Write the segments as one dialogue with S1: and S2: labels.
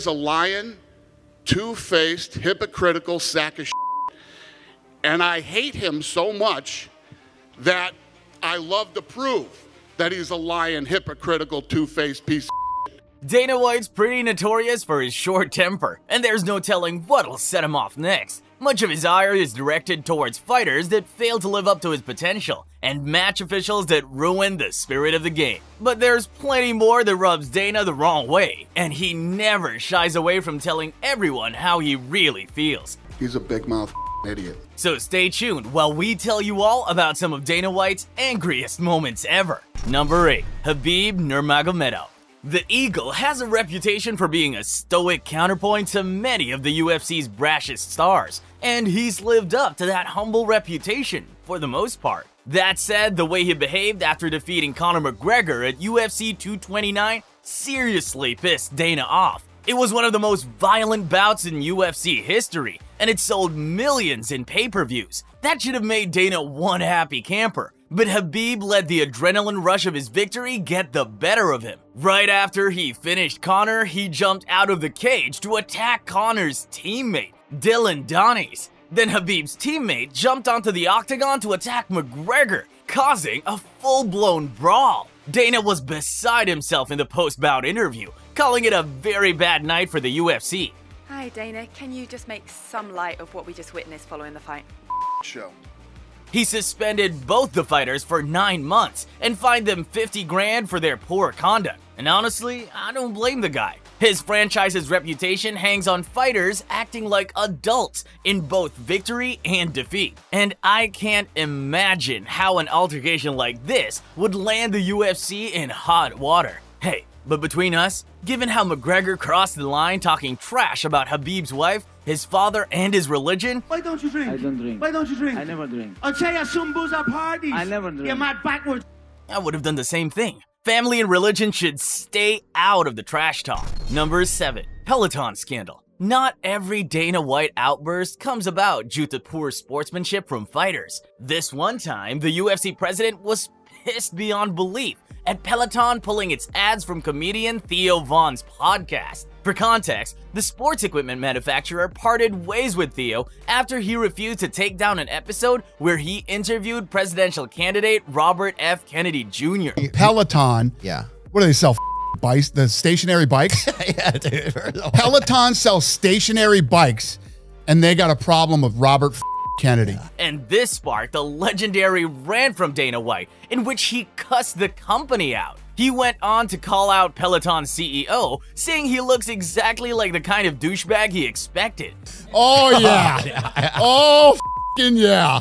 S1: is a lying, two-faced, hypocritical sack of shit. And I hate him so much that I love to prove that he's a lying, hypocritical, two-faced piece of shit.
S2: Dana White's pretty notorious for his short temper, and there's no telling what'll set him off next. Much of his ire is directed towards fighters that fail to live up to his potential, and match officials that ruin the spirit of the game. But there's plenty more that rubs Dana the wrong way, and he never shies away from telling everyone how he really feels.
S1: He's a big mouth idiot.
S2: So stay tuned while we tell you all about some of Dana White's angriest moments ever. Number 8. Khabib Nurmagomedov. The Eagle has a reputation for being a stoic counterpoint to many of the UFC's brashest stars, and he's lived up to that humble reputation for the most part. That said, the way he behaved after defeating Conor McGregor at UFC 229 seriously pissed Dana off. It was one of the most violent bouts in UFC history, and it sold millions in pay-per-views. That should have made Dana one happy camper. But Khabib let the adrenaline rush of his victory get the better of him. Right after he finished Conor, he jumped out of the cage to attack Conor's teammate, Dylan Donnies. Then Khabib's teammate jumped onto the octagon to attack McGregor, causing a full-blown brawl. Dana was beside himself in the post-bout interview, calling it a very bad night for the UFC.
S3: Hi Dana, can you just make some light of what we just witnessed following the fight?
S1: Show.
S2: He suspended both the fighters for 9 months and fined them 50 grand for their poor conduct. And honestly, I don't blame the guy. His franchise's reputation hangs on fighters acting like adults in both victory and defeat. And I can't imagine how an altercation like this would land the UFC in hot water. Hey, but between us, given how McGregor crossed the line talking trash about Khabib's wife, his father, and his religion...
S4: Why don't you drink?
S5: I don't drink.
S4: Why don't you drink?
S5: I never drink.
S4: I'll tell you some booze at parties.
S5: I never drink.
S4: You're mad backwards.
S2: I would have done the same thing. Family and religion should stay out of the trash talk. Number 7. Pelon scandal. Not every Dana White outburst comes about due to poor sportsmanship from fighters. This one time, the UFC president was pissed beyond belief at Peloton pulling its ads from comedian Theo Von's podcast. For context, the sports equipment manufacturer parted ways with Theo after he refused to take down an episode where he interviewed presidential candidate Robert F. Kennedy Jr.
S6: Peloton.
S7: Yeah.
S6: What do they sell? Bikes? The stationary bikes?
S7: Yeah, dude.
S6: Peloton sells stationary bikes, and they got a problem with Robert Kennedy.
S2: And this sparked a legendary rant from Dana White, in which he cussed the company out. He went on to call out Peloton's CEO, saying he looks exactly like the kind of douchebag he expected.
S6: Oh, yeah. Oh, f***ing yeah.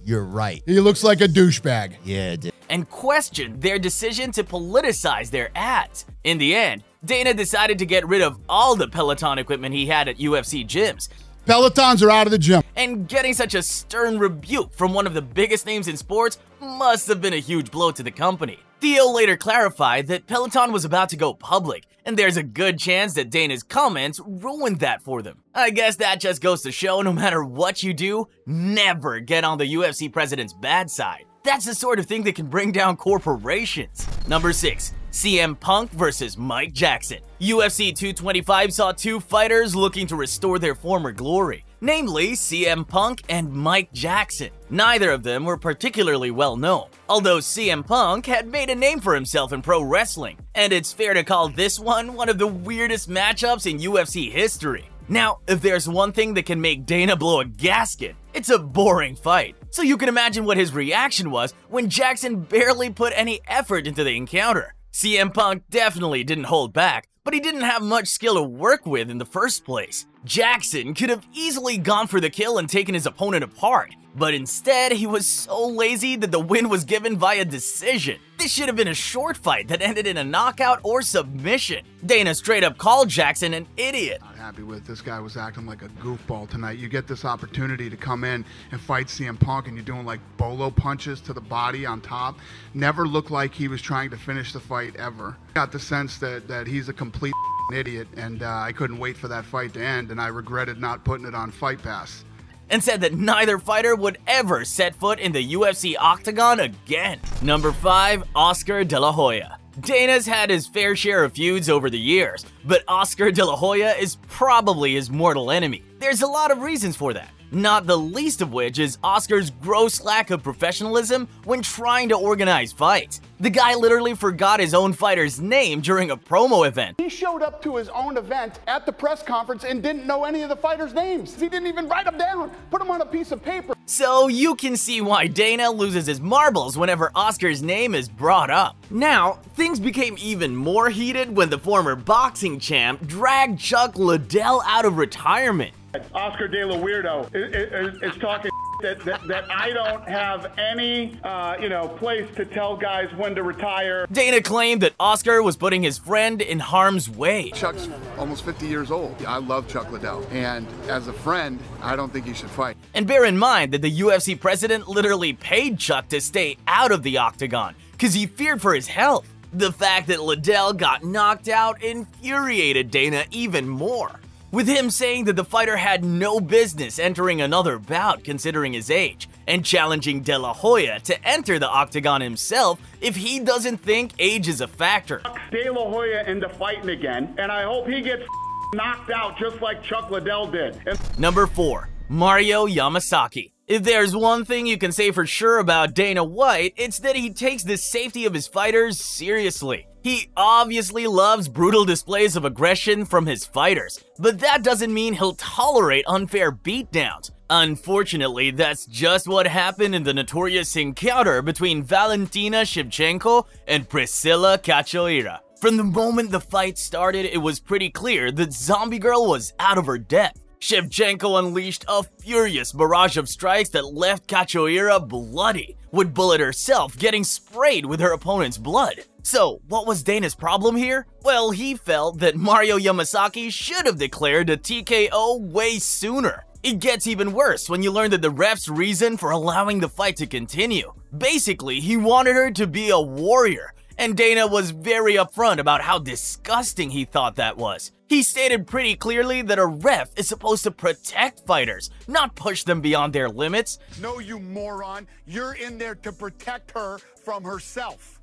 S7: You're right.
S6: He looks like a douchebag.
S7: Yeah, dude.
S2: And questioned their decision to politicize their ads. In the end, Dana decided to get rid of all the Peloton equipment he had at UFC gyms.
S6: Pelotons are out of the gym.
S2: And getting such a stern rebuke from one of the biggest names in sports must have been a huge blow to the company. Theo later clarified that Peloton was about to go public, and there's a good chance that Dana's comments ruined that for them. I guess that just goes to show no matter what you do, never get on the UFC president's bad side. That's the sort of thing that can bring down corporations. Number 6. CM Punk versus Mike Jackson. UFC 225 saw two fighters looking to restore their former glory, namely CM Punk and Mike Jackson. Neither of them were particularly well known, although CM Punk had made a name for himself in pro wrestling, and it's fair to call this one of the weirdest matchups in UFC history. Now, if there's one thing that can make Dana blow a gasket, it's a boring fight. So you can imagine what his reaction was when Jackson barely put any effort into the encounter. CM Punk definitely didn't hold back, but he didn't have much skill to work with in the first place. Jackson could have easily gone for the kill and taken his opponent apart, but instead he was so lazy that the win was given via decision. This should have been a short fight that ended in a knockout or submission. Dana straight up called Jackson an idiot.
S1: Not happy with this guy was acting like a goofball tonight. You get this opportunity to come in and fight CM Punk and you're doing like bolo punches to the body on top. Never looked like he was trying to finish the fight ever. Got the sense that he's a complete idiot, and I couldn't wait for that fight to end, and I regretted not putting it on Fight Pass.
S2: And said that neither fighter would ever set foot in the UFC octagon again. Number 5. Oscar De La Hoya. Dana's had his fair share of feuds over the years, but Oscar De La Hoya is probably his mortal enemy. There's a lot of reasons for that, not the least of which is Oscar's gross lack of professionalism when trying to organize fights. The guy literally forgot his own fighter's name during a promo event.
S1: He showed up to his own event at the press conference and didn't know any of the fighters' names. He didn't even write them down, put them on a piece of paper.
S2: So you can see why Dana loses his marbles whenever Oscar's name is brought up. Now, things became even more heated when the former boxing champ dragged Chuck Liddell out of retirement.
S5: Oscar De La Weirdo is talking that I don't have any, place to tell guys when to retire.
S2: Dana claimed that Oscar was putting his friend in harm's way.
S1: Chuck's almost 50 years old. I love Chuck Liddell, and as a friend, I don't think he should fight.
S2: And bear in mind that the UFC president literally paid Chuck to stay out of the octagon because he feared for his health. The fact that Liddell got knocked out infuriated Dana even more, with him saying that the fighter had no business entering another bout considering his age, and challenging De La Hoya to enter the octagon himself if he doesn't think age is a factor.
S5: De La Hoya into fighting again, and I hope he gets knocked out just like Chuck Liddell did.
S2: Number 4. Mario Yamasaki. If there's one thing you can say for sure about Dana White, it's that he takes the safety of his fighters seriously. He obviously loves brutal displays of aggression from his fighters, but that doesn't mean he'll tolerate unfair beatdowns. Unfortunately, that's just what happened in the notorious encounter between Valentina Shevchenko and Priscilla Cachoeira. From the moment the fight started, it was pretty clear that Zombie Girl was out of her depth. Shevchenko unleashed a furious barrage of strikes that left Cachoeira bloody, with Bullet herself getting sprayed with her opponent's blood. So, what was Dana's problem here? Well, he felt that Mario Yamasaki should have declared a TKO way sooner. It gets even worse when you learn that the ref's reason for allowing the fight to continue. Basically, he wanted her to be a warrior, and Dana was very upfront about how disgusting he thought that was. He stated pretty clearly that a ref is supposed to protect fighters, not push them beyond their limits.
S1: No, you moron. You're in there to protect her from herself.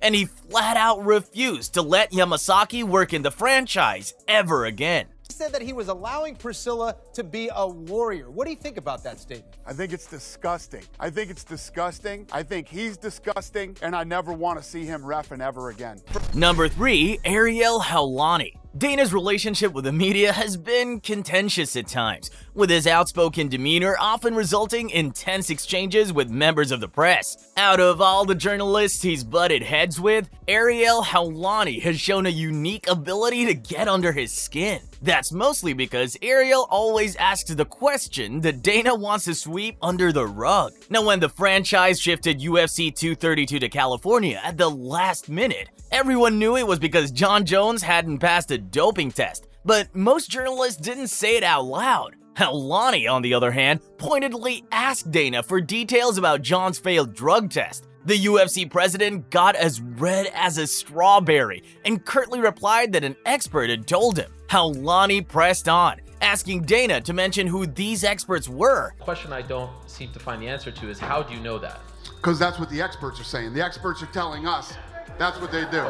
S2: And he flat out refused to let Yamasaki work in the franchise ever again.
S8: He said that he was allowing Priscilla to be a warrior. What do you think about that statement?
S1: I think it's disgusting. I think it's disgusting. I think he's disgusting, and I never want to see him reffing ever again.
S2: Number 3, Ariel Helwani. Dana's relationship with the media has been contentious at times, with his outspoken demeanor often resulting in tense exchanges with members of the press. Out of all the journalists he's butted heads with, Ariel Helwani has shown a unique ability to get under his skin. That's mostly because Ariel always asks the question that Dana wants to sweep under the rug. Now, when the franchise shifted UFC 232 to California at the last minute, everyone knew it was because Jon Jones hadn't passed a doping test, but most journalists didn't say it out loud. Helwani, on the other hand, pointedly asked Dana for details about Jon's failed drug test. The UFC president got as red as a strawberry and curtly replied that an expert had told him. Helwani pressed on, asking Dana to mention who these experts were.
S9: The question I don't seem to find the answer to is, how do you know that?
S1: Because that's what the experts are saying. The experts are telling us that's what they do.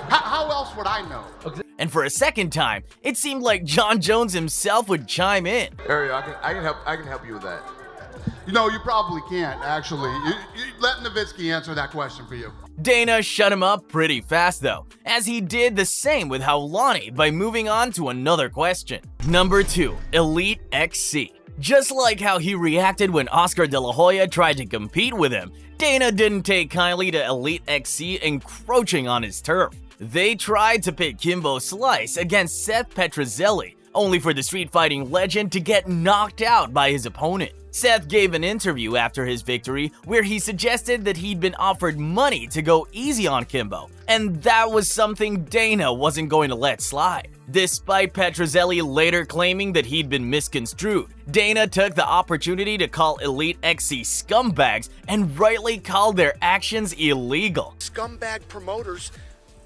S1: How else would I know?
S2: And for a second time, it seemed like Jon Jones himself would chime in.
S10: Ariel, I can help you with that.
S1: You know, you probably can't, actually. Let Nowitzki answer that question for you.
S2: Dana shut him up pretty fast though, as he did the same with Helwani by moving on to another question. Number 2, Elite XC. Just like how he reacted when Oscar De La Hoya tried to compete with him, Dana didn't take kindly to Elite XC encroaching on his turf. They tried to pit Kimbo Slice against Seth Petrozelli, only for the street fighting legend to get knocked out by his opponent. Seth gave an interview after his victory where he suggested that he'd been offered money to go easy on Kimbo, and that was something Dana wasn't going to let slide. Despite Petrozelli later claiming that he'd been misconstrued, Dana took the opportunity to call Elite XC scumbags and rightly called their actions illegal.
S11: Scumbag promoters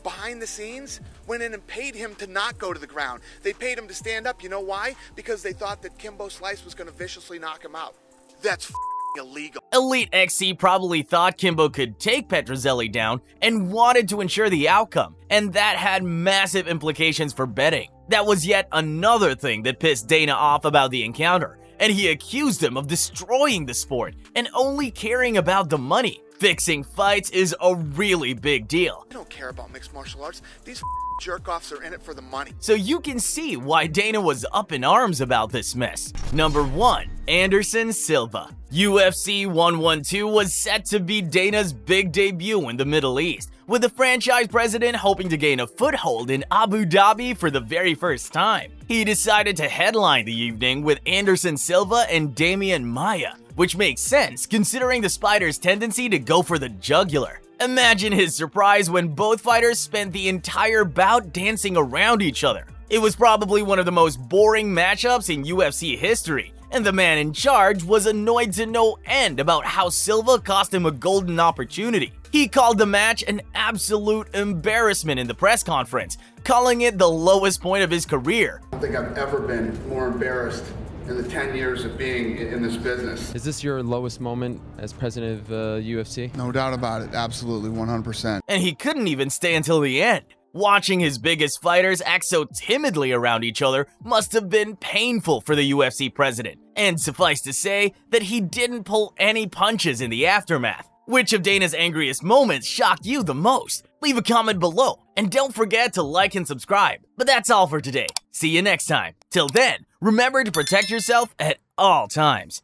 S11: behind the scenes went in and paid him to not go to the ground. They paid him to stand up. You know why? Because they thought that Kimbo Slice was going to viciously knock him out. That's illegal.
S2: Elite XC probably thought Kimbo could take Petrozelli down and wanted to ensure the outcome, and that had massive implications for betting. That was yet another thing that pissed Dana off about the encounter, and he accused him of destroying the sport and only caring about the money. Fixing fights is a really big deal.
S11: I don't care about mixed martial arts. These jerk-offs are in it for the money.
S2: So you can see why Dana was up in arms about this mess. Number 1. Anderson Silva. UFC 112 was set to be Dana's big debut in the Middle East, with the franchise president hoping to gain a foothold in Abu Dhabi for the very first time. He decided to headline the evening with Anderson Silva and Damian Maia, which makes sense considering the Spider's tendency to go for the jugular. Imagine his surprise when both fighters spent the entire bout dancing around each other. It was probably one of the most boring matchups in UFC history, and the man in charge was annoyed to no end about how Silva cost him a golden opportunity. He called the match an absolute embarrassment in the press conference, calling it the lowest point of his career.
S1: I don't think I've ever been more embarrassed in the 10 years of being in this business.
S12: Is this your lowest moment as president of UFC?
S1: No doubt about it. Absolutely, 100%.
S2: And he couldn't even stay until the end. Watching his biggest fighters act so timidly around each other must have been painful for the UFC president. And suffice to say that he didn't pull any punches in the aftermath. Which of Dana's angriest moments shocked you the most? Leave a comment below, and don't forget to like and subscribe. But that's all for today. See you next time. Till then, remember to protect yourself at all times.